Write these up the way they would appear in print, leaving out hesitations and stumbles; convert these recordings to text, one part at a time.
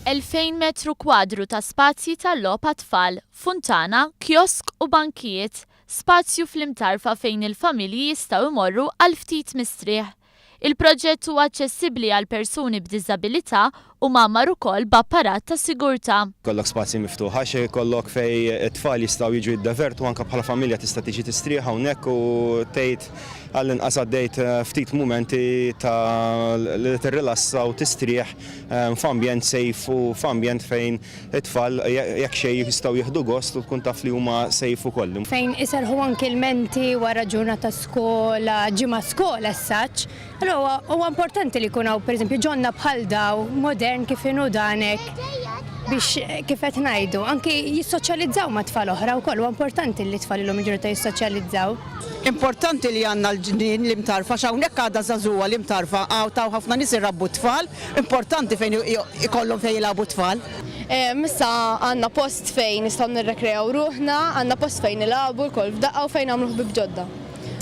2000 metru kwadru ta' spazji tal-logħob għat-tfal, funtana, kiosk u bankijiet, spazju fl-imtarfa fejn il-familji jistgħu jmorru għal ftit mistrieħ. Il-proġett huwa aċċessibbli għal persuni b'diżabilità u mammar ukoll b'apparat ta' sigurtà. Kollok spazji miftuħa xi kollok fej it-tfal jistgħu jiġu jiddevertu anke bħala familja tista' tiġi tistrieħ hawnhekk u tgħid għall-inqas għaddejt ftit mumenti ta' li tirrilassa u tistrieħ f'ambjent sejf u f'ambjent fejn it-tfal jekk xejn jistgħu jieħdu gost u tkun taf li huma sejf ukoll. Fejn iserħu anke l-menti wara ġurnata skola, ġimgħa skola as-saġġ. Allura huwa importanti li jkun hawn pereżempju ġonna bħal daw modern kif inhu danek biex kif qed ngħidu anke jissoċjalizzaw ma' tfal oħra wkoll huwa importanti li tfal illum il-ġurnata jissoċjalizzaw. Importanti li għandna l-ġnien l-imtarfa x'hawnhekk għadha żagħżugħa l-imtarfa taw ħafna nies irrabbu tfal, importanti fejn ikollhom fejn jilagħbu tfal. Missa għandna post fejn nistgħu nirrekreaw ruħna, għandna post fejn nilagħbu l-kol f'daqqa u fejn nagħmlu ħbieb ġodda.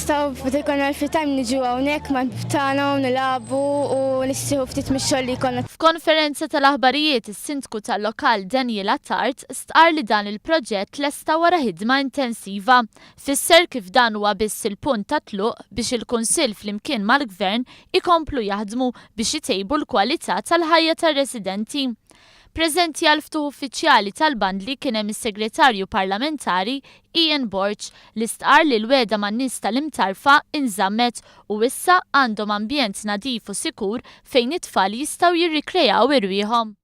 Nistgħu ikun free time niġu hawnhekk mal-tagħna u nilagħbu u nissieħu ftit mix-xogħol li jkollna. F'konferenza tal-aħbarijiet is-sindku tal-lokal Daniela Tart stqar li dan il-proġett lesta wara ħidma intensiva. Fisser kif dan huwa biss il-punt ta' tluq biex il-Kunsill flimkien mal-Gvern ikomplu jaħdmu biex itejbu l-kwalità tal-ħajja tar-residenti. Preżenti għal ftuħ uffiċjali tal-bandli kien hemm is-Segretarju Parlamentari Ian Borch li stqar li l-weda man-nies tal-imtarfa inżammet u issa għandhom ambjent nadif u sikur fejn it-tfal jistgħu jirrikreaw irwieħhom.